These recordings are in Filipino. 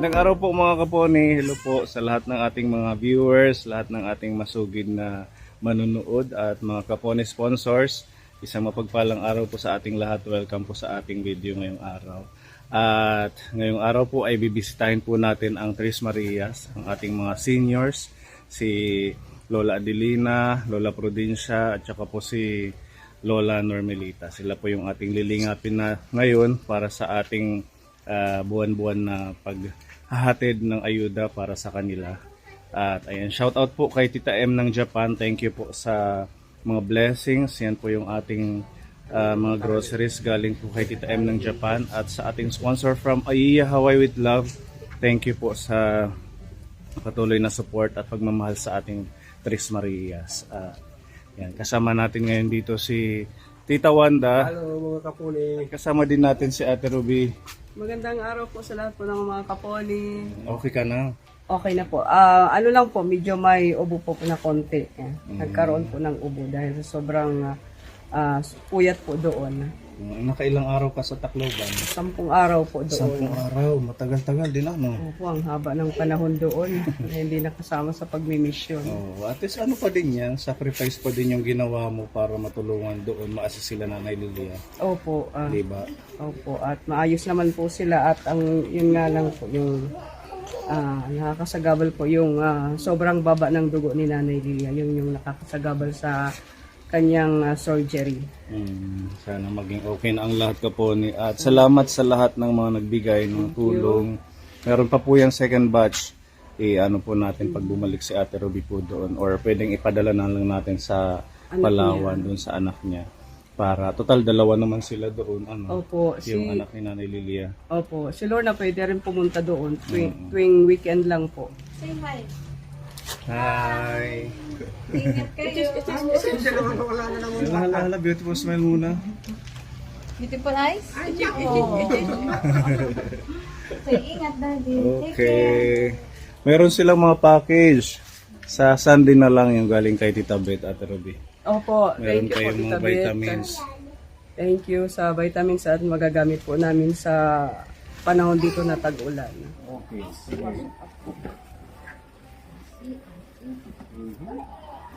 Magandang araw po mga kaponi. Hello po sa lahat ng ating mga viewers, lahat ng ating masugid na manunood at mga kaponi sponsors. Isang mapagpalang araw po sa ating lahat. Welcome po sa ating video ngayong araw. At ngayong araw po ay bibisitahin po natin ang Tres Marias, ang ating mga seniors, si Lola Adelina, Lola Prudencia at saka po si Lola Normelita. Sila po yung ating lilingapin na ngayon para sa ating buwan-buwan na paghahatid ng ayuda para sa kanila. At ayan, shout out po kay Tita M ng Japan. Thank you po sa mga blessings. Yan po yung ating mga groceries galing po kay Tita M ng Japan. At sa ating sponsor from Aiya Hawaii with Love, thank you po sa patuloy na support at pagmamahal sa ating Tres Marias. Yan, kasama natin ngayon dito si Tita Wanda. Hello mga kaponi. Kasama din natin si Ate Ruby. Magandang araw po sa lahat po ng mga kaponi. Okay ka na? Okay na po. Ano lang po, medyo may ubo po na konti. Nagkaroon po ng ubo dahil sa sobrang puyat po doon. Nakailang araw ka sa Tacloban? 10 araw po doon. 10 araw, matagal-tagal din ano? Opo, ang haba ng panahon doon. Hindi nakasama sa pagmimisyon. Oh, at least ano pa din yan, sacrifice pa din yung ginawa mo para matulungan doon, ma-assist sila Nanay Lilia. Opo. Diba? Opo, at maayos naman po sila at ang yun nga lang po yung nakakasagabal po yung sobrang baba ng dugo ni Nanay Lilia. Yung nakakasagabal sa kanyang surgery. Sana maging okay na ang lahat kaponi. At salamat sa lahat ng mga nagbigay ng tulong. Meron pa po yung second batch. Ano po natin pag bumalik si Ate Ruby po doon. Or pwedeng ipadala na lang natin sa Palawan, doon sa anak niya. Para, total dalawa naman sila doon. Opo, yung anak ni Nanay Lilia. Opo, si Lorna pwede rin pumunta doon. Tuwing weekend lang po. Say hi. Hi! Ingat kayo. Hala, beautiful smile muna. Beautiful eyes? Oh. Say ingat, Daddy. Take care. Okay. Meron silang mga package. Sa Sunday na lang yung galing kay Tita Beth at Ruby. Opo, Meron thank you po, kayong Tita mga Beth. vitamins. Thank you sa vitamins at magagamit po namin sa panahon dito na tag-ulan.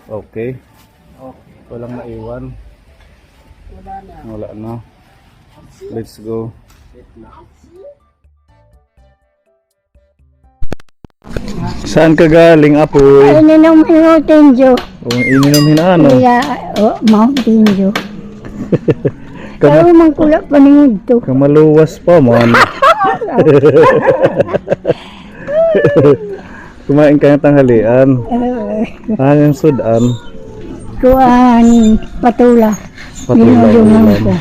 Okay. Okay. Walang naiwan. Wala na. Let's go. Saan ka galing, Apoy? Ininom Mountain Dew. Ininom ano? Kaya, Mountain Dew. Kaya mangkulak pa ningid to. Kamaluwas pa, man. Kumain ka ng tanghalian. Anong sudan? Kuhaan, patula. Patula Ginulungan ulam. ko.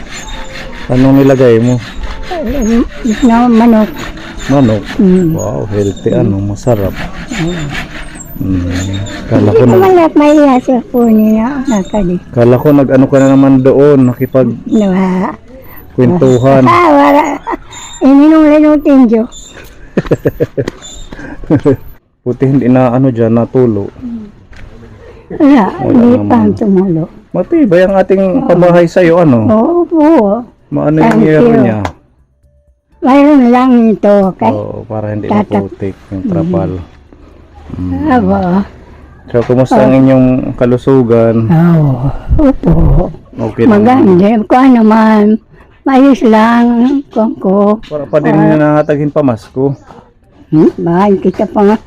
Anong nilagay mo? Na manok. Manok. Mm. Wow, healthy masarap. Kala ko Hindi ko man lahat may hasa po niya. Nakadi. Kala ko nag-ano ka na naman doon, nakipag Nawa. kwentuhan. Wala. Ininom lang Mountain Dew. Puti hindi na dyan, natulo. Wala, hindi naman. pa tumulo. Matibay ang ating pamahay sa'yo, Oo po. Maano yung Thank yero you. niya? Mayroon lang ito. Oo, para hindi maputik yung trapal. Aba. So, kumusta ang inyong kalusugan? Oo. Opo. Okay naman. Maganda. Kung naman, mayos lang. Kung ko. Para pa din nangatagin pamasko. Bahan kita pa nga.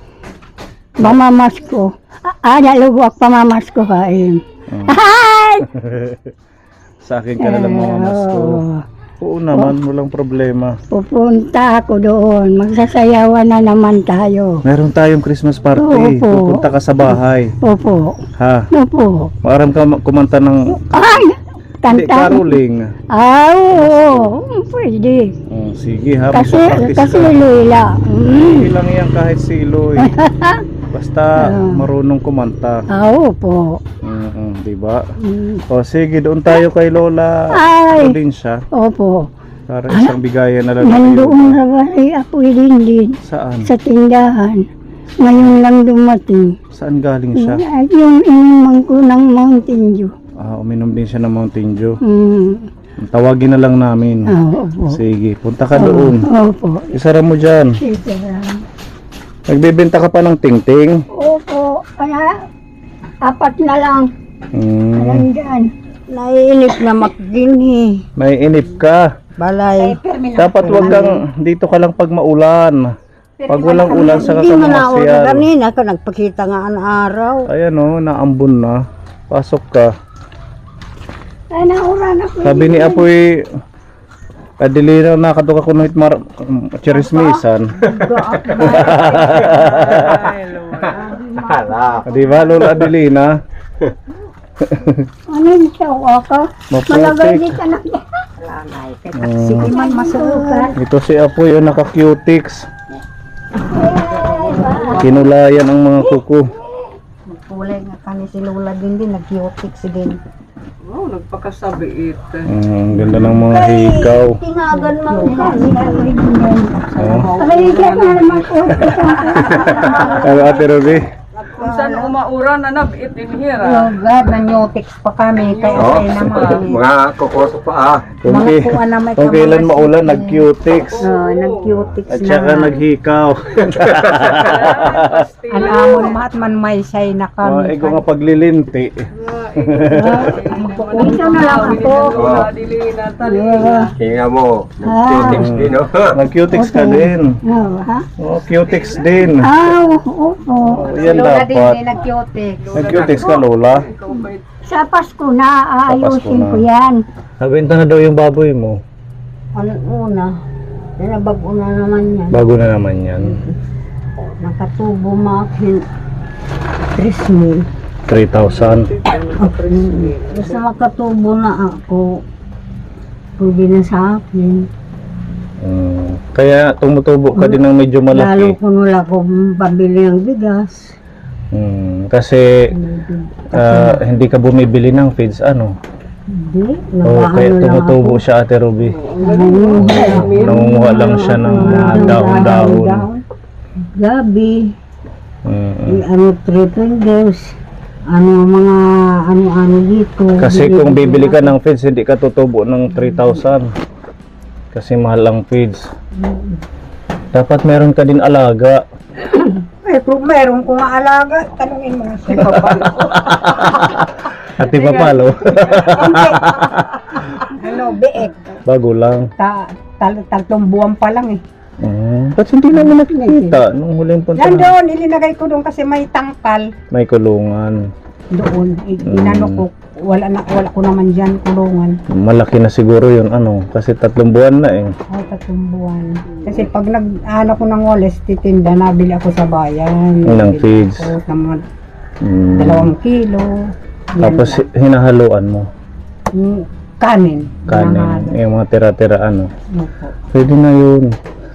Pamamas ko. Nalubok pamamas ko kain. Ay! Sa akin ka na lang mamamasko. Oo naman, walang problema. Pupunta ako doon. Magsasayawan na naman tayo. Meron tayong Christmas party. Opo. Pupunta ka sa bahay. Opo. Ha? Opo. Maaram ka kumanta ng Ay! hindi, Kanta. caroling. Oo. Pwede. Oh, sige ha, Kasi magpa-practice ka. Lila. Sige lang yan kahit siloy. Basta marunong kumanta. Opo. Diba? Mm. O sige, doon tayo kay Lola Ay. Prudencia. Opo. Para isang bigayan na lang. Nandoon sa bahay ako din Saan? sa tindahan. Ngayon lang dumating. Saan galing siya? At yung inuman ko ng Mountain Dew. Uminom din siya ng Mountain Dew. Tawagin na lang namin. Opo. Sige, punta ka doon. Opo. Isara mo dyan. Sige lang. Nagbebenta ka pa ng tingting? Opo. Kaya, 4 na lang. Hmm. Nandyan. Naiinip na makdinhi. Naiinip ka. Balay. Dapat wag kang dito ka lang pag maulan. Pag walang ulan sa Hindi mo na ako kakamasyal. kanina ka nagpakita nga ang araw. Ayan o, naambon na. Pasok ka. Ay, naura na po. Sabi ni Apoy, Adelina, nakaduka ko ng chirismisan. Di ba, Lola Adelina? Ano yung sawa ka? Malagay Maputik. di ka na. Sige man masukat. Ito si Apoy, naka-cutix. Kinulayan ang mga kuko. Kulay nga kani si Lola din nag-cutics din. Oh, nagpakasabi it. Ang ganda ng mga hikaw. Tinagan mo ka. Oh. Ay, ka na naman po. Ano, Ate Ruby? Kung saan umaura na nag-it in here. Oh God, nag-cutics pa kami kaya okay naman. Mga kokos pa Kung, Mga kuha na may kung kailan kamalas. maulan, nag-cutix. Nag-cutics At na. saka naghikaw. Ang amon mahat man may say na kami. Ikaw nga paglilinti. Ito na lang ako. Hinga mo. Nag-cutix din, no? Nag-cutix ka din. Oh, ha? Oh, cutix din. Opo. Oh, yan Lola din dapat. nag-cutics. Nag-cutix ka, Lola. Sa Pasko na, aayusin na. ko yan. Nabenta na daw yung baboy mo. Ano una? Bago na naman yan. Bago na naman yan. Nakatubo makin. 3,000. 3,000. Basta makatubo na ako. Pwede na sa akin. Kaya tumutubo ka din ng medyo Lalo malaki. ko nula kung pabili ng bigas. Kasi hindi ka bumibili ng feeds, ano? Hindi. O kaya tumutubo siya, Ate Ruby. Nangunguha lang siya ng mga dahon-dahon. Gabi. Ano, 3 fingers. Ano, mga ano-ano dito. Kasi kung bibili ka ng feeds, hindi ka tutubo ng 3,000. Kasi mahal ang feeds. Dapat meron ka din alaga. Eh, kung meron kong alaga, tanungin mo si Papa. Ate Papalo. Ano, biek. Bago lang. Tatlong buwan pa lang eh. Ba't hindi namin nakikita nung huling punta na? Nandoon, ilinagay ko doon kasi may tangkal May kulungan. doon. Inano ko, wala ko naman dyan kulungan. Malaki na siguro yun, ano, kasi 3 buwan na eh. Ay, 3 buwan. Kasi pag nag-ano ko ng Wallace, titinda, nabili ako sa bayan. Ng feeds. Ako ng mga Mm. 2 kilo. Yan Tapos lang. hinahaluan mo. Kanin. Kanin. Hinahalo. Yung mga tira-tira, ano. Opo. Pwede na yun.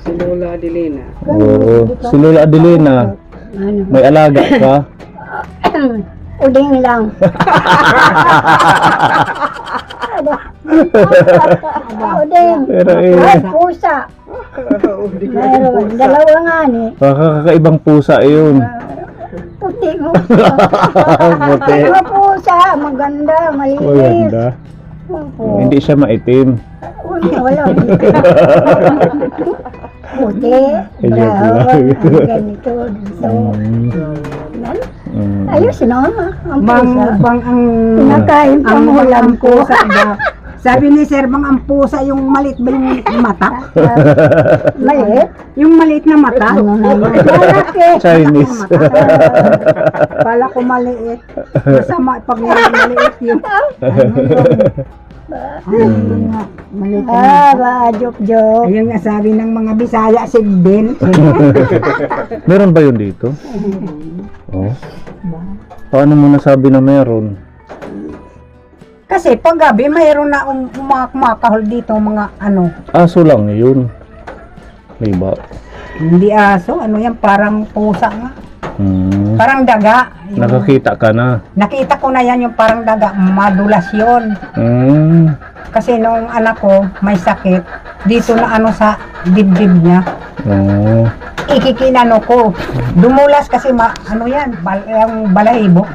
Si Lola Adelina. Oo. Si Lola Adelina, Ano? may alaga ka? Uding lang. Uding. Pero eh, Ay, pusa. Meron. Dalawa nga ni. kakaibang pusa yun. Puti mo. Puti. Mga pusa. Maganda. Maliit. Maganda. Opo. Hindi siya maitim. Wala. Puti. Joke Brown. lang. Ganito. So, Mm. ayos no? Ang pusa. Bang ang Nakain ang pang ulam ko. pusa ba? Sabi ni Sir, bang ang pusa yung maliit ba yung mata? Maliit. Yung maliit na mata? Malaki. Chinese. Pala ko maliit. Masama pag maliit yung maliit na Ah, mata. ba, joke. Ayun nga sabi ng mga Bisaya, sigdin. Meron ba yun dito? Oh. Paano mo nasabi na meron? Kasi pag gabi, mayroon na mga kumakahol dito, mga ano. Aso lang yun. Diba? Hindi aso, ano yan, parang pusa nga. Parang daga. Yung- Nakakita ka na. Nakita ko na yan yung parang daga, madulas yun. Kasi nung anak ko may sakit, dito na ano sa dibdib niya, Oh. ikikinano ko. Dumulas kasi ano yan, yung balahibo.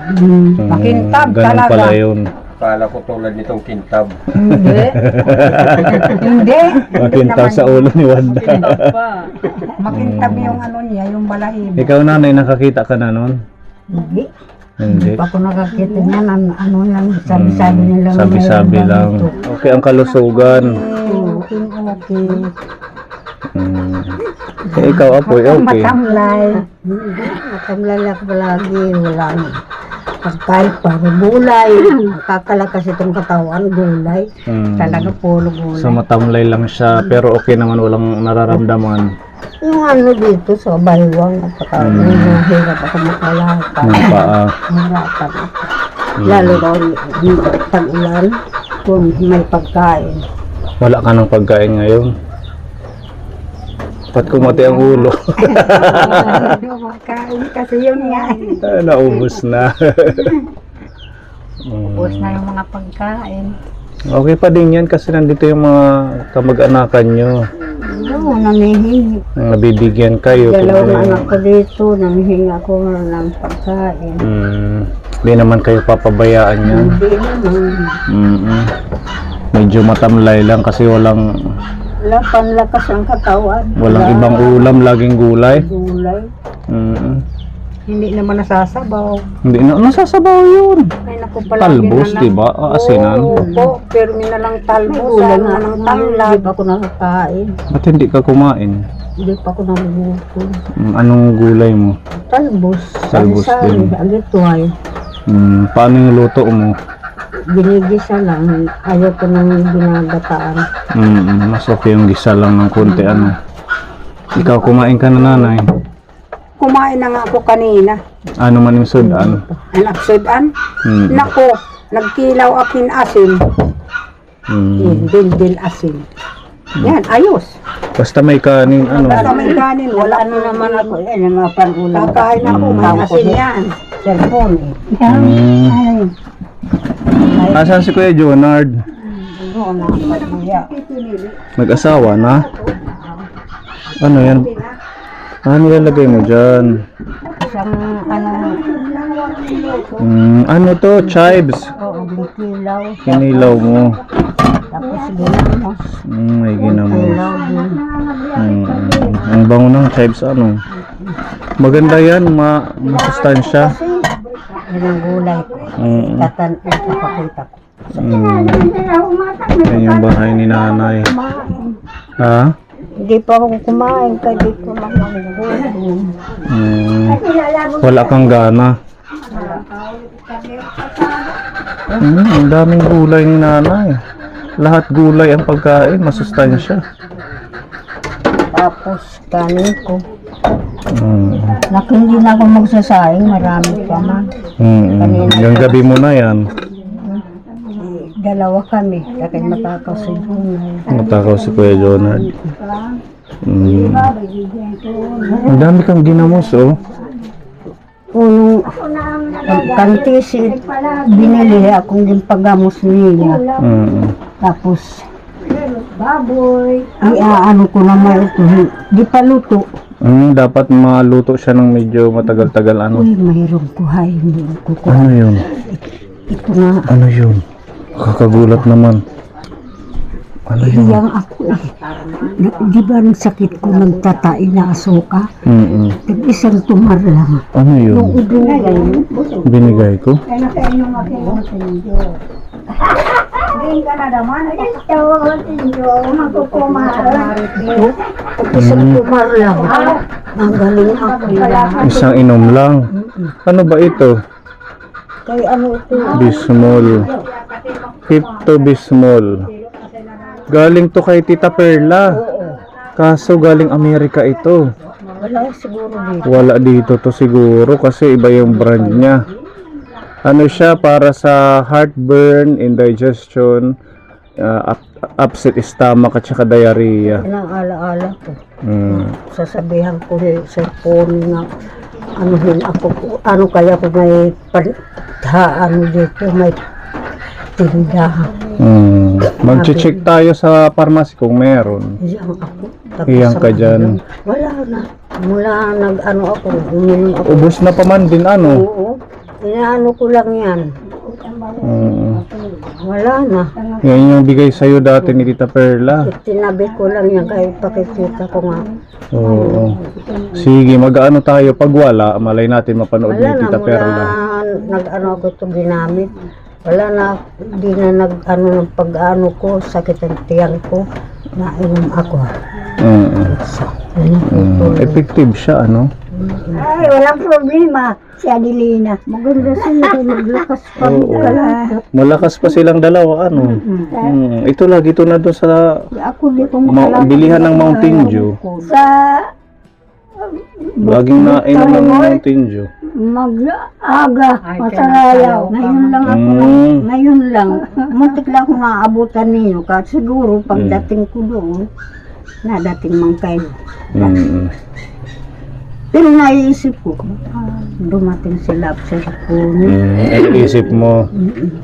Makintab Ganun talaga. pala yun. Kala ko tulad nitong kintab. Hindi. Hindi. Makintaw sa ulo ni Wanda. Makintab yung ano niya, yung balahibo. Ikaw nanay, nakakita ka na nun? Hindi. Hindi. Hindi pa ako nakakita niyan. Ano lang, sabi-sabi nila. Sabi-sabi lang. Okay, ang kalusugan. Okay, okay. Eh, ikaw, Apoy, okay. Matamlay. Matamlay ako palagi. Wala na. Pagkain pa, gulay. Kakalakas itong katawan, gulay. Talaga puro gulay. So matamlay lang siya, pero okay naman, walang nararamdaman. Yung ano dito sa baywang at saka yung hirap ako makalakad. Ng paa. Hirapan ako. Lalo daw pag-ulan kung may pagkain. Wala ka ng pagkain ngayon. Ba't kumati ang ulo? Hindi ako makain kasi yun nga. Naubos na. Ubus na yung mga pagkain. Okay pa din yan kasi nandito yung mga kamag-anakan nyo. Oo, namihingi. Nabibigyan kayo. Dalawang anak ko dito, namihingi ako ng pagkain. Hindi naman kayo papabayaan yan. Hindi naman. Medyo matamlay lang kasi walang Panlakas ang katawan. ibang ulam, laging gulay. Gulay. Hindi naman nasasabaw. Hindi na, nasasabaw yun. Ay naku pala. Talbos, diba? Asinan. Oo, pero minalang talbos. Sana ng tanglad. Hindi pa ako nakakain. Ba't hindi ka kumain? Hindi pa ako nagugutom. Anong gulay mo? Talbos. Talbos din. Agito ay. Paano yung luto mo? Ginigisa lang. Ayaw ko nang ginagataan. Mas okay yung gisa lang ng konti ano. Ikaw kumain ka na nanay. Kumain na nga ako kanina. Ano man yung sudan? Anak sudan. Nako, nagkilaw akin asin. Dil asin. Yan, ayos. Basta may kanin ano. Basta may kanin, wala ano naman ako. Yan, mga pan-ulam. Kakain ako, may asin yan. Cellphone eh. Asan si Kuya Jonard? Doon na, pagbuya. Nag-asawa na? Ano yan? Ano nilalagay mo dyan? Isang ano, Ano to? Chives? oo, kilaw. Kinilaw mo. Tapos ginamos. May ginamos. Kilaw din. Ang bango ng chives ano? Maganda yan, masustansya. Yan ang gulay ko. Papakita ko. Yan yung bahay ni nanay. Ha? Hindi pa ako kumain kaya di ko lang nagugutom. Wala kang gana. Ang daming gulay ni nanay. Lahat gulay ang pagkain, masustansya. Tapos kanin ko. Hindi na ako magsasaing, marami pa man. Yung gabi mo na yan. Dalawa kami, kaya matakaw si Junay. Matakaw si Kuya Jonard. Ang dami kang ginamos oh. Unong kantisid, binili akong din pagamos niya. Tapos, ano ko naman ito, di pa luto. Dapat maluto siya ng medyo matagal-tagal ano. Uy, mayroong kuhay, hindi ko kuhay. Ano yun? Ito na, Ano yun? Kakagulat naman. Ano yun? hiyang ako eh. Di ba ang sakit ko nagtatai na asuka? Isang tumar lang. Ano yun? Yung udugay. Binigay ko? Isang tumar lang. Magaling ako. Isang inom lang. Ano ba ito? Kaya ano ito? Bismol. Pepto Bismol. Galing to kay Tita Perla. Kaso galing Amerika ito. Wala siguro dito. Wala dito to siguro kasi iba yung brand niya. Ano siya para sa heartburn, indigestion, upset stomach at saka diarrhea. Yan ang alaala ko. Sasabihan ko sa phone na anuhin ako. Ano kaya kung may ano dito, may tindahan. Mag-check tayo sa pharmacy kung meron. Iyang ako. Tapos Iyang ka sa dyan. wala na. Mula nag-ano ako, uminom ako. Ubus na pa man din ano. Oo. Inaano ko lang yan. Wala na. Yan yung bigay sa'yo dati ni Tita Perla. Tinabi ko lang yan kahit pakikita ko nga. Oo. Sige, mag-ano tayo. Pag wala, malay natin mapanood Wala ni na, Tita mula Perla. nag-ano ko ito ginamit. Wala na, di na nag-ano ng pag-ano ko, sakit ang tiyan ko. Nainom ako. So, Effective siya, ano? ay, walang problema. Si Adelina. Maganda siya. Maglakas pa. Oo. Malakas pa silang dalawa, ano? Ito lagi, ito na doon sa Ako di ko bilihan ng Mountain Dew. Sa Laging nainom ng Mountain Dew. mag-aga, masarayaw. Ngayon lang ako, ngayon lang. Muntik lang ako maabutan ninyo. Kasi siguro pagdating ko doon, nadating man kayo. Pero naiisip ko, dumating sila sa Puni. Isip mo.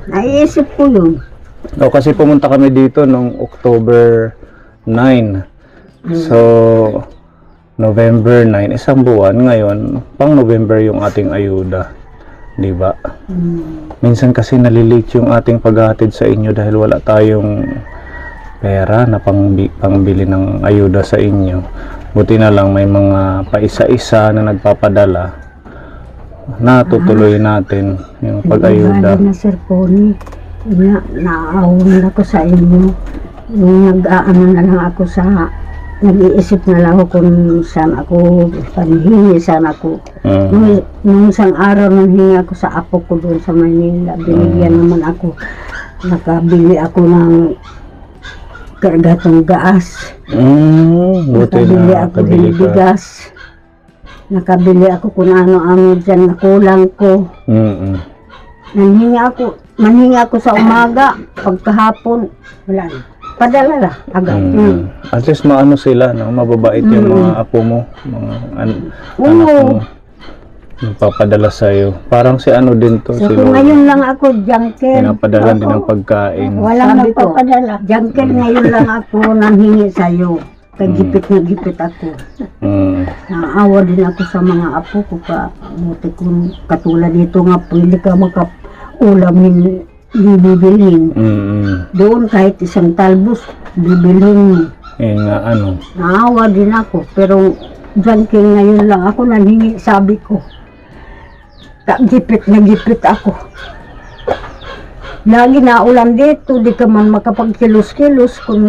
Naiisip ko yun. O, kasi pumunta kami dito noong October 9. So, November 9, isang buwan. Ngayon, pang November yung ating ayuda. Di ba? Minsan kasi nalilate yung ating paghahatid sa inyo dahil wala tayong pera na pangbili ng ayuda sa inyo. Buti na lang may mga paisa-isa na nagpapadala. Natutuloy natin yung pag-ayuda. Na Sir Pony, naaawan ako sa inyo. Nag-aano na lang ako sa, nag-iisip na lang ako kung saan ako panihingi, saan ako. Nung isang araw nang hingi ako sa apo ko doon sa Manila, binigyan naman ako. Nakabili ako ng kargatong gaas. Buti Nakabili na ako kabili ng ka. bigas. Nakabili ako kung ano-ano dyan na kulang ko. Manhingi ako sa umaga, pagkahapon, wala na. Padala na, agad. At least maano sila, no? Mababait yung mga apo mo, mga anak mo. Papadala sa'yo. Parang si ano din to, So si kung Lord. ngayon lang ako, Junkel. Pinapadala din ng pagkain. Walang nagpapadala. Junkel, ngayon lang ako nanghingi sa'yo. Kaya gipit na gipit ako. Naawa din ako sa mga apo ko pa. Buti kung katulad dito nga, pwede ka makaulam bibilhin. Doon kahit isang talbos, bibilhin mo. Nga ano. Naawa din ako. Pero Junkel, ngayon lang ako nanghingi, sabi ko. Gipit na gipit ako. Lagi na ulan dito, di ka man makapagkilos-kilos kung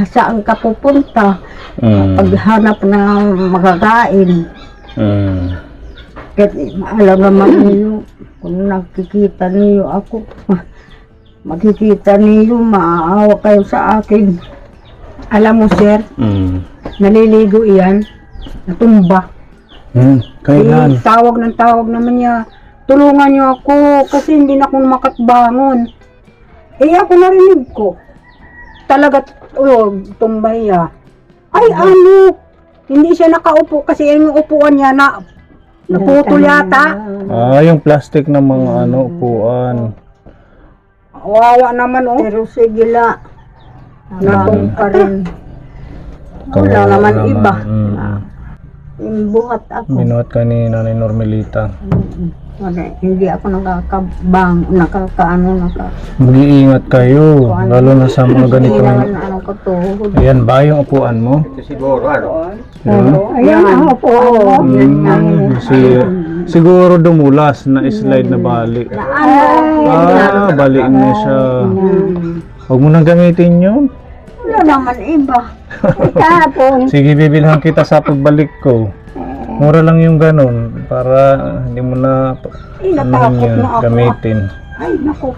saan ka pupunta. Paghanap ng makakain. Kahit alam naman niyo, kung nakikita niyo ako, makikita niyo, maaawa kayo sa akin. Alam mo, sir, naliligo iyan, natumba. Kailan? Tawag naman niya, tulungan niyo ako kasi hindi na ako makatbangon. Ako narinig ko. Talaga, tumbay niya. Ay, ano? Hindi siya nakaupo kasi yung upuan niya naputol yata. Yung plastic ng mga upuan. Wawa naman, Pero sige la. Natong pa rin. Wala naman iba. Buhat ako. Binuhat ka ni Nanay Normelita. Hindi ako Mag-iingat kayo, lalo na sa mga ganito. Ayan ba yung upuan mo? Ito siguro, ano? Ayan ang upuan mo. Siguro dumulas na slide na bali. Bali niya siya. Huwag mo nang gamitin yun. Wala naman iba. Kahapon. Sige, bibilhan kita sa pagbalik ko. Mura lang yung ganun para hindi mo na Natakot na ako. gamitin. Ay, naku.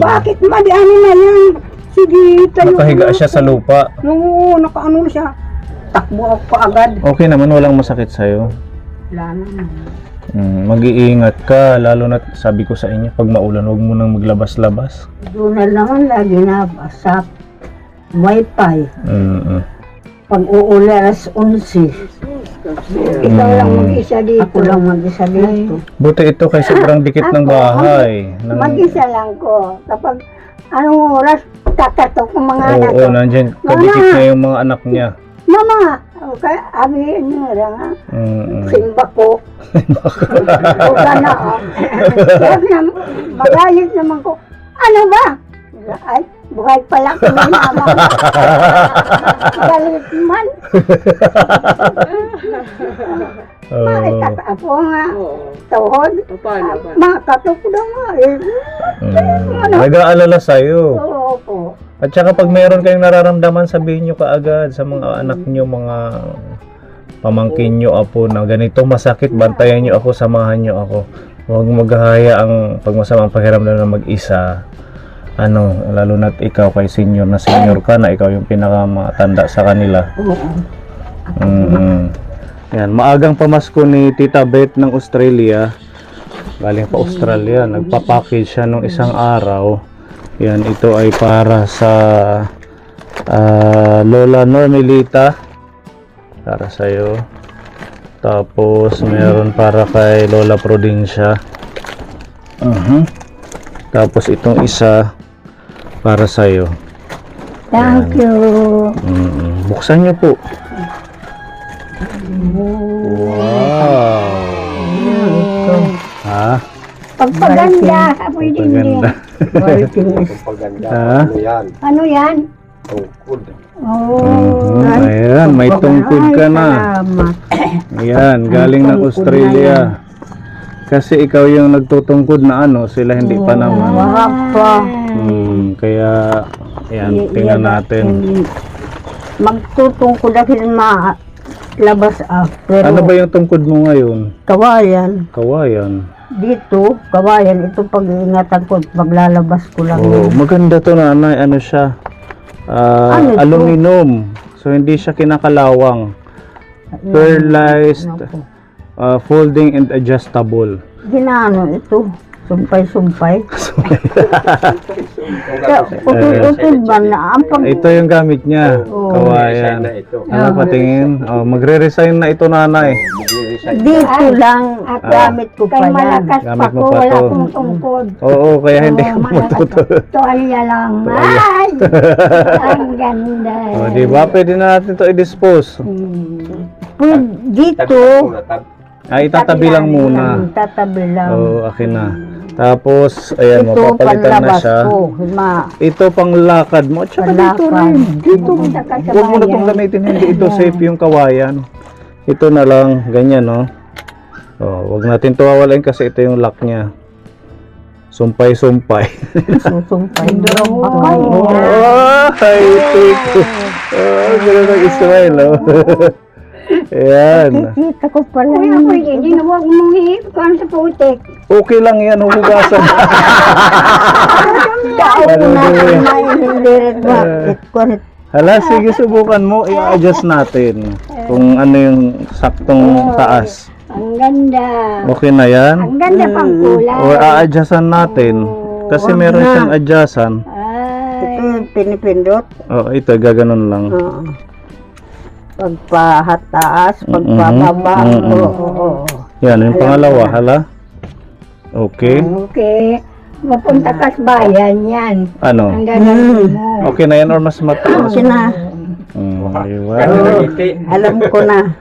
Bakit madiano na yan? Sige, tayo. Nakahiga siya sa lupa. Oo, nakaano na siya. Takbo ako agad. Okay naman, walang masakit sa'yo. Wala naman. Mag-iingat ka, lalo na sabi ko sa inyo, pag maulan, huwag mo nang maglabas-labas. Doon na naman lagi na sa wifi. Pag uuli alas 11. Ikaw lang mag-isa dito. Ako lang mag-isa dito. Buti ito kay sobrang dikit ng bahay. Mag-isa lang ko. Kapag anong oras, kakatok ng mga anak ko. Oo, nandyan, kadikit niya yung mga anak niya. Mama, okay, abi niyo lang, Mm. simba ko. O sana, kaya naman, magayos naman ko. Ano ba? Ay, buhay pala ko ng mama. Galit man. Makita ka po nga, Oo. tuhod. Paano ba? Makatok daw nga eh. Nag-aalala sa'yo. Oo po. At saka pag mayroon kayong nararamdaman, sabihin nyo kaagad sa mga anak nyo, mga pamangkin nyo, apo, na ganito masakit, bantayan nyo ako, samahan nyo ako. Huwag maghahaya ang pagmasamang pakiramdam na mag-isa. Lalo na't ikaw kay senior na senior ka na, ikaw yung pinakamatanda sa kanila. Yan, maagang pamasko ni Tita Beth ng Australia. Galing pa Australia, nagpa-package siya nung isang araw. Yan, ito ay para sa Lola Normelita, para sa'yo. Tapos meron para kay Lola Prudencia. Tapos itong isa para sa'yo. Thank you. Buksan niyo po. Wow! Ha? Pagpaganda, pwede din. Maganda. Pagpaganda. Ha? Ano yan? Ano yan? Tungkod. Oh, Ayan, may tungkod ka na. salamat. Ayan, galing ng Australia. Kasi ikaw yung nagtutungkod na sila hindi pa naman. Wahap pa. Kaya, ayan, tingnan natin. Magtutong ko dahil labas pero Ano ba yung tungkod mo ngayon? kawayan. Kawayan. Dito, kawayan. Ito pag-iingatan ko, maglalabas ko lang. Oh, maganda to, nanay. Ano siya? Ano to? Aluminum. So, hindi siya kinakalawang. Pearlized, folding and adjustable. Ginano ito. Sumpay-sumpay. Utod ba na? Ang pag... Ito yung gamit niya. Oo. Kawayan. Na ito. Ano patingin? Oh, magre-resign na ito, nanay. Mag-resign. Dito lang gamit ko pa yan. Gamit mo pa to. tungkod. Oo, kaya hindi ko matuto. Ito alya lang. Ay! Ang ganda. Oh, di ba? Pwede na natin to i-dispose. Dito, Ay, itatabi lang muna. tatabi lang. Oo, akin na. Tapos, ayan, Ito, mapapalitan na panlabas siya. ko. Ito pang lakad mo. At saka dito rin. Dito. Huwag mo na itong gamitin. Hindi ito safe yung kawayan. Ito na lang. Ganyan, no? Oh, huwag natin ito wawalain kasi ito yung lock niya. Sumpay-sumpay. Susumpay. Oh, ay, take ko. Oh, gano'n nag-smile, oh. Ayan. Kita ko pala. Uy, ako hindi na huwag mong hihipan sa putik. Okay lang yan, huhugasan. Dahil na mainhindirit mo. Hala, sige, subukan mo. I-adjust natin kung ano yung saktong taas. Ang ganda. Okay na yan? Ang ganda pang kulay. O a-adjustan natin. Kasi meron siyang adjustan. Ito yung pinipindot. Oh, ito, gaganon lang. Pagpahataas, pagpababa. Oo. Yan, yung pangalawa, hala. Okay. Okay. Mapunta ka sa bayan yan. Ano? Ang gagawin mo. Okay na yan or mas mataas? Okay na. Alam ko na.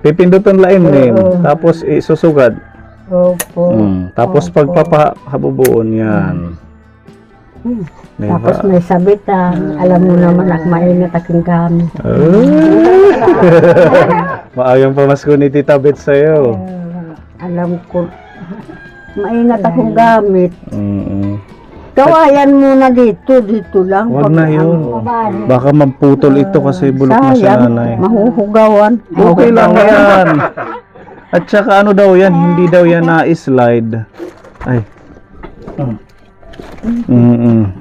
Pipindutan laim name. Tapos isusugad. Opo. Tapos pagpapahabubuon yan. Tapos may sabitan. Alam mo naman ak mainit aking gamit. Maayong pamasko ni Tita Beth sa'yo. Alam ko. Maingat akong gamit. Mm-mm. Kawayan muna dito. Dito lang. Huwag na yun. Baka mamputol ito kasi bulok na si nanay. Mahuhugawan. Okay lang yan. At saka ano daw yan, hindi daw yan na-slide. Ay.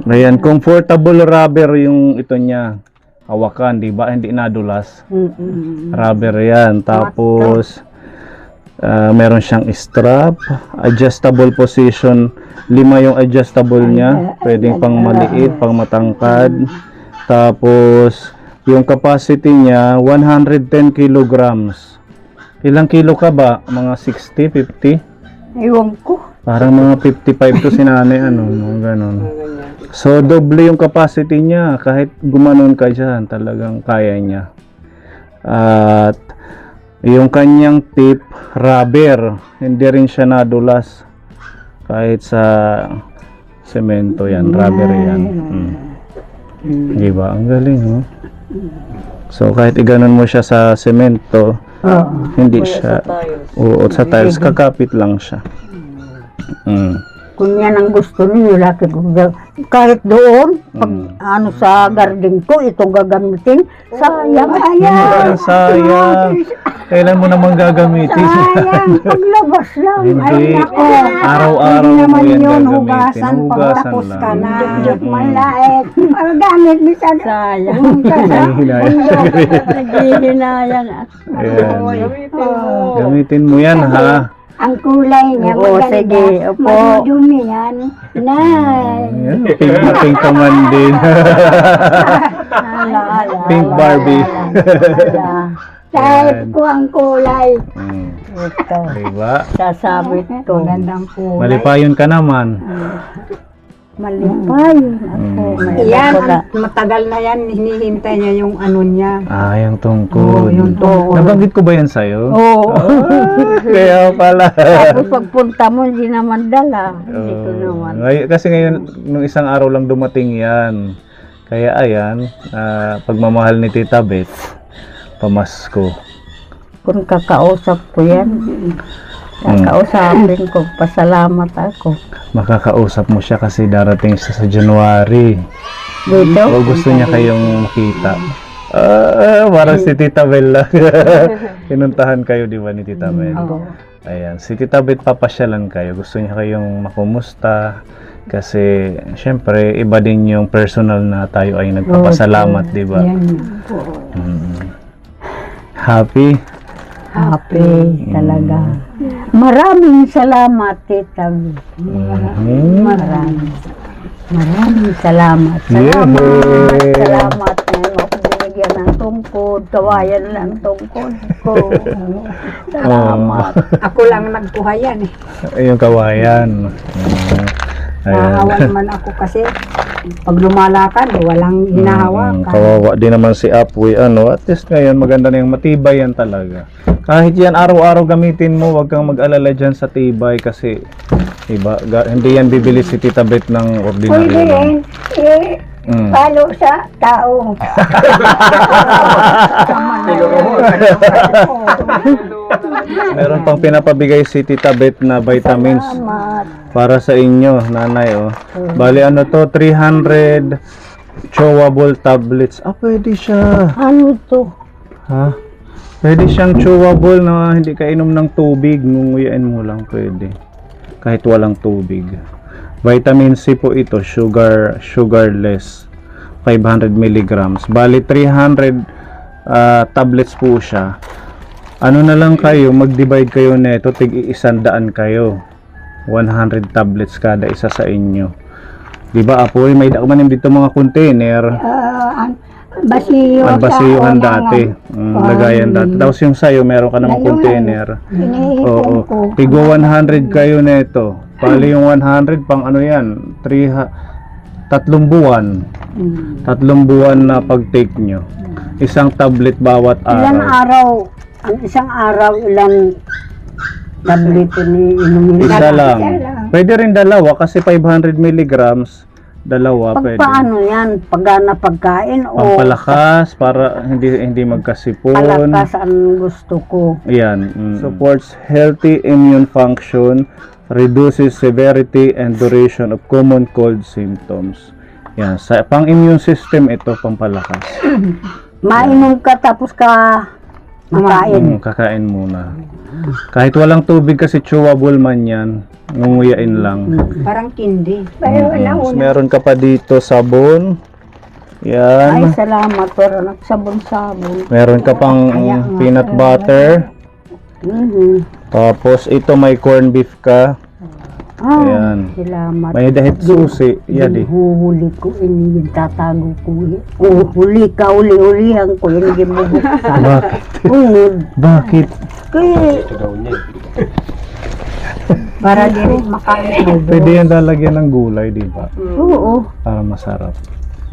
Ayan, comfortable rubber yung ito niya. Hawakan, di ba? Hindi nadulas. Rubber yan. Tapos, meron siyang strap, adjustable position. 5 yung adjustable niya. Pwedeng pang maliit, pang matangkad. Tapos, yung capacity niya, 110 kilograms. Ilang kilo ka ba? Mga 60, 50? Ewan ko. Parang mga 55 to si nanay, mga ganon. So, doble yung capacity niya. Kahit gumanon ka dyan, talagang kaya niya. At yung kanyang tip, rubber, hindi rin siya nadulas kahit sa semento yan, rubber yan. Di ba? Ang galing, no? So kahit iganon mo siya sa semento, hindi siya uot sa tiles, kakapit lang siya. Kung yan ang gusto ninyo, laki ko kahit doon, pag ano sa garden ko, ito gagamitin, sayang, Sayang, sayang. Kailan mo naman gagamitin? sayang, paglabas lang. Hindi. Ay, nako. Araw-araw Hindi mo naman yan yun gagamitin. hugasan Hugasan pagtapos ka lang. na. Joke malait. Paggamit ni sa sayang. Naghihinayang ako. Ayan. Gamitin mo yan, ha? Ang kulay niya Oo, maganda. sige, opo. Madudumi yan. Nay. Ayan, pink ka man din. Pink Barbie. Dahil ko ang kulay. Ito. Diba? Sasabit ko. Magandang kulay. Malipayon ka naman. Malipay. Yan, Matagal na yan. Hinihintay niya yung ano niya. Ah, yung tungkol. yung tungkol. Nabanggit ko ba yan sa'yo? Oo. Kaya pala. Tapos pagpunta mo, hindi naman dala. Hindi ko naman. Kasi ngayon, nung isang araw lang dumating yan. Kaya ayan, pagmamahal ni Tita Beth, pamasko. Kung kakausap ko yan, kakausapin ko, pasalamat ako. Makakausap mo siya kasi darating siya sa January. Dito? O gusto niya kayong makita. Parang si Tita Bel lang. Pinuntahan kayo, di ba, ni Tita Bel? Ayan, si Tita Beth papasyalan kayo. Gusto niya kayong makumusta. Kasi, syempre, iba din yung personal na tayo ay nagpapasalamat, di ba? Happy? Happy talaga. Maraming salamat, Tita. Maraming salamat. Salamat na ako binigyan ng tungkod. Kawayan lang tungkod ko. Salamat. Ako lang nagkuha yan eh. Yung kawayan. Ayan. Nahawa naman ako kasi pag lumalakad, walang hinahawakan. Kawawa din naman si Apoy. At least ngayon, maganda na yung matibay yan talaga. Kahit yan araw-araw gamitin mo, wag kang mag-alala dyan sa tibay kasi iba, hindi yan bibili si Tita Beth ng ordinary. Pwede rin. Palo sa tao. Meron pang pinapabigay si Tita Beth na vitamins Salamat. para sa inyo, nanay. Bali ano to, 300 chewable tablets. Pwede siya. Ano to? Ha? Pwede siyang chewable na hindi ka inom ng tubig. Ngunguyain mo lang pwede. Kahit walang tubig. Vitamin C po ito. Sugarless. 500 milligrams. Bali 300 tablets po siya. Ano na lang kayo, mag-divide kayo nito. Tig-100 kayo. 100 tablets kada isa sa inyo. Diba, Apoy? May dakman dito mga container. Basiyo Pagbasiyuhan dati. Lagayan dati. Tapos yung sayo, meron ka namang container. Oo. Tigwa 100 kayo nito. Pali yung 100 pang ano yan? 3 buwan. 3 buwan na pag-take nyo. Isang tablet bawat Ilan araw. araw? Ang isang araw, ilang tablet ni inumin? Isa lang. Pwede rin dalawa kasi 500 milligrams. Dalawa pwede. Paano yan? Pagana pagkain o Pampalakas para hindi magkasipon. palakas ang gusto ko? Yan. Supports healthy immune function, reduces severity and duration of common cold symptoms. Yan. Sa pang-immune system ito, pampalakas. Mainom ka tapos ka makain. Kakain muna. Kahit walang tubig kasi chewable man yan. Ngunguyain lang. Parang kindi. Tapos meron ka pa dito sabon. Yan. Ay, salamat. Pero nagsabon-sabon. Meron ka pang peanut butter. Tapos ito may corn beef ka. Ayan. Salamat. May dahit susi. Yan eh. Huhuli ko, yung tatago ko. Huli ka, uli-ulihan ko, yung gimubuksan. Ungod. Bakit? Kaya, Ito daw niya. para di rin makain. Pwede yan lalagyan ng gulay, di ba? Oo. Para masarap.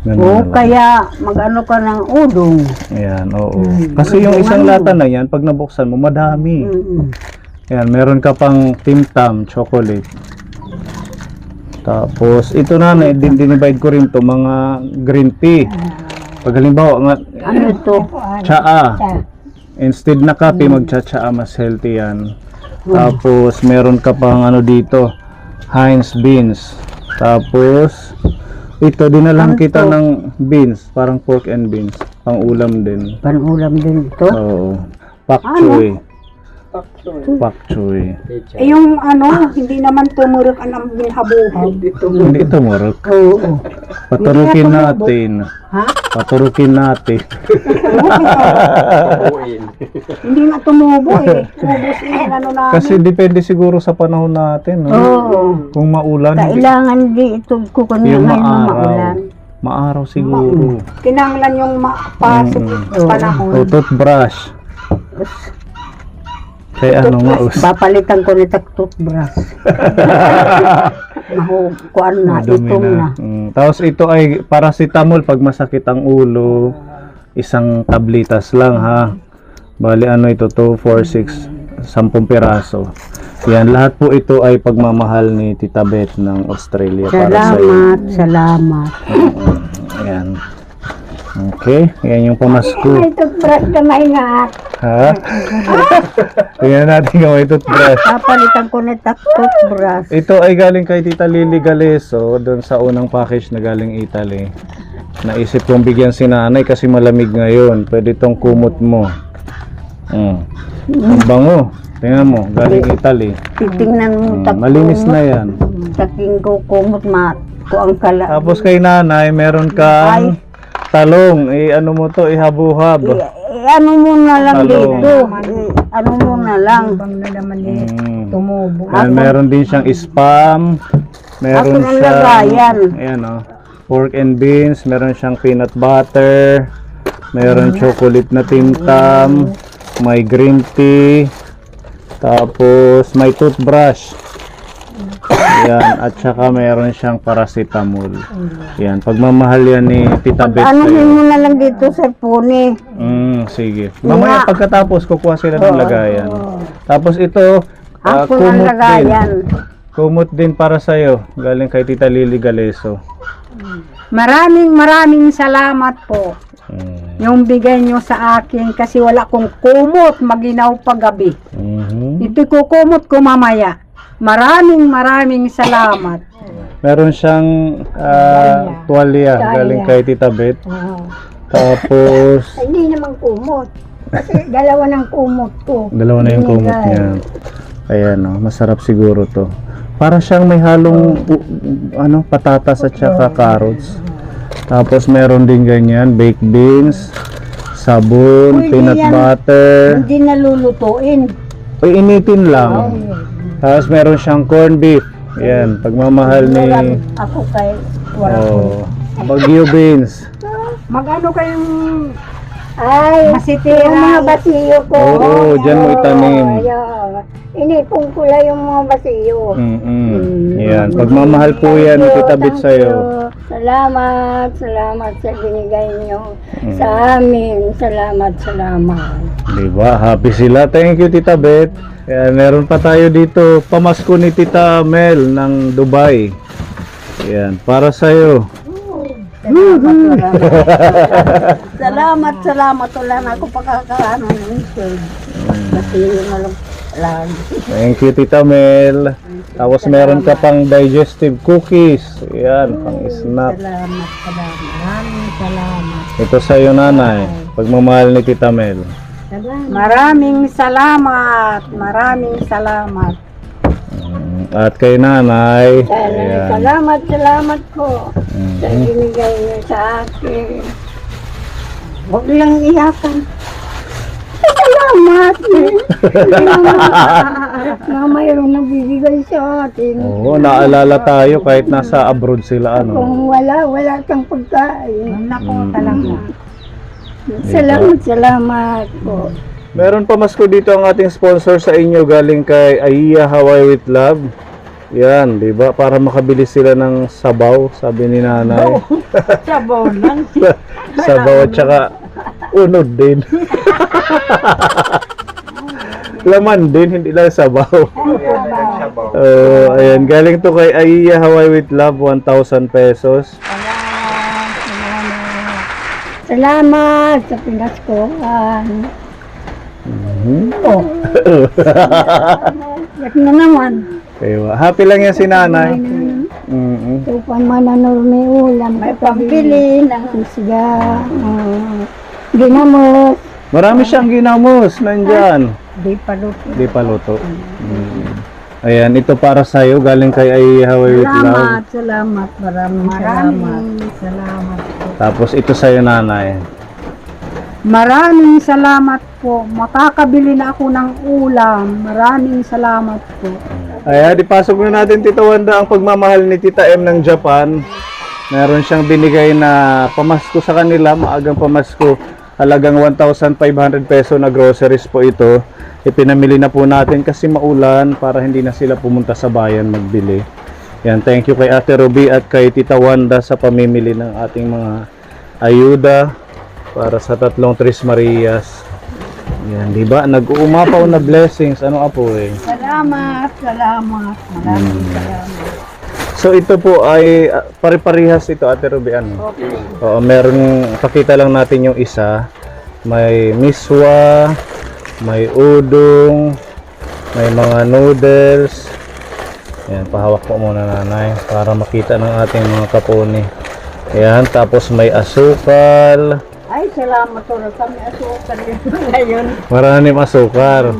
Ganun O na lang. kaya mag-ano ka ng udong. Ayan, oo. Kasi yung isang lata na yan, pag nabuksan mo, madami. Ayan, meron ka pang Tim Tam chocolate. Tapos, ito na, dinivide ko rin to mga green tea. Pag halimbawa, nga, Ano to? tsaa. Instead na kape, magtsatsaa, mas healthy yan. Tapos, meron ka pang ano dito, Heinz beans. Tapos, ito, dinalang kita ng beans, parang pork and beans. Pang ulam din. Panulam din ito. Oo. Pak choy. Pak choy. Eh, yung ano, hindi naman tumurok ang binhabuhab. Hindi ito morok. Oo. Paturukin natin. Ha? Paturukin natin. Hindi nga tumubo eh. Ubus na ano na. Kasi depende siguro sa panahon natin. No? Oo. Kung maulan, hindi. Kailangan di ito kukunin Yung ngayon ng maaraw. maulan. Maaraw siguro. Kinanglan yung pasok panahon. O toothbrush. Kaya ano maus. Papalitan ko nito toothbrush. Kuan na, Madumi itom na. Tapos ito ay paracetamol pag masakit ang ulo. Isang tablitas lang ha. Bali ano ito, 2, 4, 6, 10 piraso. Yan, lahat po ito ay pagmamahal ni Tita Beth ng Australia para sa iyo. Salamat, salamat. Ayan. Okay, yan yung pamasko. Ay, toothbrush na may nga. Ha? Tingnan natin kung may toothbrush. Papalitan ko nito toothbrush. Ito ay galing kay Tita Lily Galeso, doon sa unang package na galing Italy. Naisip kong bigyan si nanay kasi malamig ngayon. Pwede tong kumot mo. Ang bango. Tingnan mo, galing Italy. Titingnan mo Malinis na yan. Taking ko kumot ko ang kala. Tapos kay nanay, meron kang talong. Ano mo to, ihabuhab. Ano mo na lang Talong. dito. Ano mo na lang. Tumubo. Yan, meron din siyang spam. Meron Ako ang siyang lagayan. ayan oh, pork and beans, meron siyang peanut butter, meron chocolate na Tim Tam, may green tea, tapos may toothbrush. Yan, at saka meron siyang paracetamol. Yan, pagmamahal yan ni Tita Beth Ano sa'yo. mo na lang dito sa puni. Sige. Mamaya pagkatapos kukuha sila ng lagayan. Tapos ito, Ako ang lagayan. Kumot din para sa'yo. Galing kay Tita Lily Galeso. Maraming salamat po. Yung bigay nyo sa akin kasi wala kong kumot maginaw paggabi. Ito kukumot ko mamaya. Maraming salamat. Meron siyang tuwalya galing kay Tita Beth. Tapos Hindi naman kumot. Kasi dalawa ng kumot ko. dalawa na yung kumot niya. Ayan oh, masarap siguro to. Para siyang may halong patatas at saka carrots. Tapos meron din ganyan, baked beans, sabon, Pwede peanut yan. butter. Hindi nalulutuin. Ay, initin lang. Tapos meron siyang corned beef. Ayan, pagmamahal ni Ako kay Baguio beans. Mag-ano kayong Ay, masitira? yung mga basiyo ko. Oo, dyan mo itanim. Inipong ko lang yung mga basiyo. Ayan, pagmamahal po yan ni Tita Beth sa'yo. Salamat sa binigay nyo sa amin. Salamat. Diba? Happy sila. Thank you, Tita Beth. Ayan, meron pa tayo dito. Pamasko ni Tita Mel ng Dubai. Ayan, para sa'yo. Salamat. Wala na ako pakakaano ng shade. Basiyo na lang. Thank you, Tita Mel. Tapos meron ka pang digestive cookies. Ayan, pang snack. Salamat. Maraming salamat. Ito sa'yo, nanay. Pagmamahal ni Tita Mel. Maraming salamat. At kay nanay. Ayan. Salamat po sa binigay niyo sa akin. Huwag lang iyakan. Salamat. Na mayroong nabibigay sa atin. Oo, naalala tayo kahit nasa abroad sila. Kung wala kang pagkain. Nako talaga. Salamat po. Meron pa masko dito ang ating sponsor sa inyo galing kay Aiya Hawaii with Love. Yan, di ba? Para makabili sila ng sabaw, sabi ni nanay. Sabaw lang. Sabaw at saka unod din. Laman din, hindi lang sabaw. Ayan, galing to kay Aiya Hawaii with Love, 1,000 pesos. Salamat sa pinaskuhan. Oh. Ba't na naman? Kaya, happy lang yan si nanay. Tupan mananor may ulam. May pambili ng isda. Ginamos. Marami siyang ginamos, nandyan. Di paluto. Di pa luto. Ayan, ito para sa'yo, galing kay Aiya Hawaii with Love. Salamat. Maraming salamat. Salamat. Tapos ito sa'yo nanay. Maraming salamat po. Makakabili na ako ng ulam. Maraming salamat po. Ayan, ipasok na natin Tita Wanda ang pagmamahal ni Tita M ng Japan. Meron siyang binigay na pamasko sa kanila, maagang pamasko. Halagang 1,500 peso na groceries po ito. Ipinamili na po natin kasi maulan para hindi na sila pumunta sa bayan magbili. Yan, thank you kay Ate Ruby at kay Tita Wanda sa pamimili ng ating mga ayuda para sa tatlong Tres Marias. Yan, di ba? Nag-uumapaw na blessings. Ano apo eh? Salamat. Maraming salamat. So ito po ay pare-parehas ito Ate Ruby ano? Oo, meron, pakita lang natin yung isa. May miswa, may udong, may mga noodles. Ayan, pahawak po muna nanay para makita ng ating mga kaponi. Ayan, tapos may asukal. Ay, salamat ulit kami asukal yun ngayon. Maraming asukar.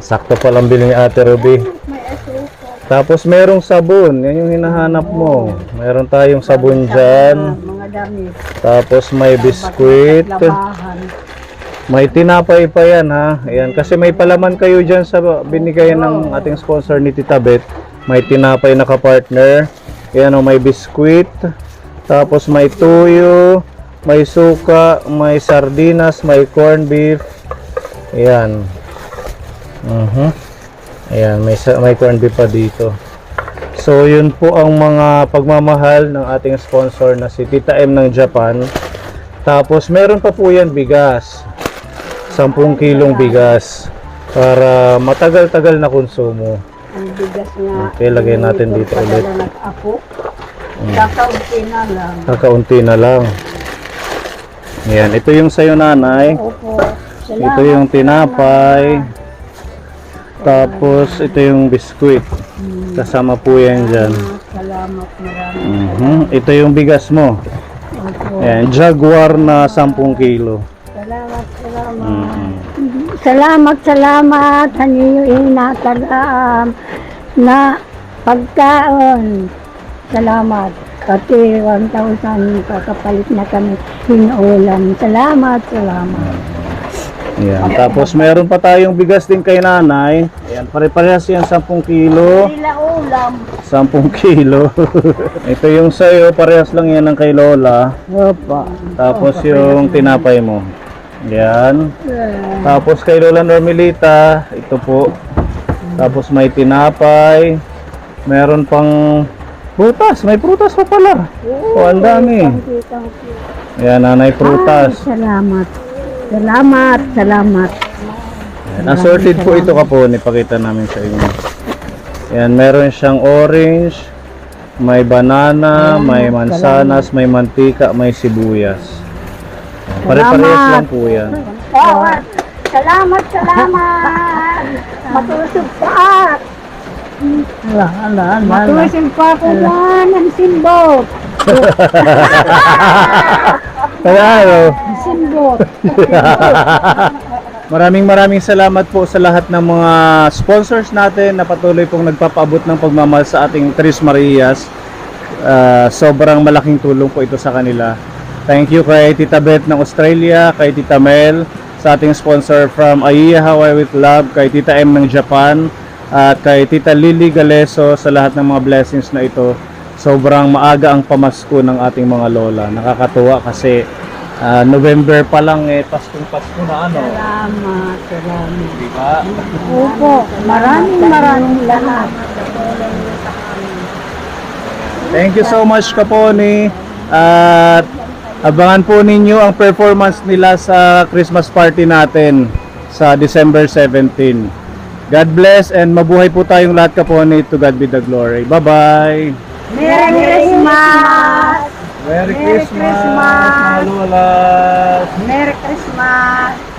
Sakto pa lang bili ni Ate Ruby. May asukal. Tapos merong sabon. Yan yung hinahanap mo. Meron tayong sabon dyan. Mga damit. Tapos may biskwit. Labahan. May tinapay pa yan ha. Ayan. Kasi may palaman kayo dyan sa binigayan ng ating sponsor ni Tita Beth. May tinapay na kapartner. Ayan o, may biskwit. Tapos may tuyo. May suka, may sardinas, may corned beef. Ayan. Ayan, may corned beef pa dito. So, yun po ang mga pagmamahal ng ating sponsor na si Tita M ng Japan. Tapos, meron pa po yan bigas. 10 kilong bigas. Para matagal-tagal na konsumo. Ang bigas nga. Okay, lagay natin dito ulit. Ako. Kakaunti na lang. Kakaunti na lang. Ayan, ito yung sayo nanay. Opo. Ito yung tinapay. Tapos ito yung biskwit. Kasama po yan dyan. Salamat marami. Ito yung bigas mo. Opo. Ayan, Jaguar na 10 kilo. Salamat. Salamat. Haniyo inatalam na pagkaon. Salamat. Pati 1,000 kakapalit na kami hinuulam. Salamat. Ayan, tapos meron pa tayong bigas din kay nanay. Ayan, pare-parehas yan 10 kilo. Sila ulam. 10 kilo. Ito yung sayo, parehas lang yan ng kay Lola. Opo. Tapos yung tinapay mo. Yan. Tapos kay Lola Normelita, ito po. Tapos may tinapay. Meron pang prutas. May prutas pa pala. O, ang dami. Ayan, nanay prutas. Salamat. Ayan, assorted po ito kapon. Ipakita namin sa inyo. Ayan, meron siyang orange. May banana, may mansanas, may mantika, may sibuyas. Ayan, pare-parehas lang po yan. Salamat. Matusog pa. Matusog pa ako ng simbot. Ano? Simbot. Maraming salamat po sa lahat ng mga sponsors natin na patuloy pong nagpapaabot ng pagmamahal sa ating Tres Marias. Sobrang malaking tulong po ito sa kanila. Thank you kay Tita Beth ng Australia, kay Tita Mel, sa ating sponsor from Aiya Hawaii with Love, kay Tita M ng Japan, at kay Tita Lily Galeso sa lahat ng mga blessings na ito. Sobrang maaga ang pamasko ng ating mga lola. Nakakatuwa kasi November pa lang Pasko na ano. Salamat. Diba? Opo, maraming salamat. tumulong niyo sa amin. Thank you so much, Kaponi. At abangan po ninyo ang performance nila sa Christmas party natin sa December 17. God bless and mabuhay po tayong lahat, Kaponi. To God be the glory. Bye-bye! Merry Christmas! Merry Christmas, mga lolas! Merry Christmas!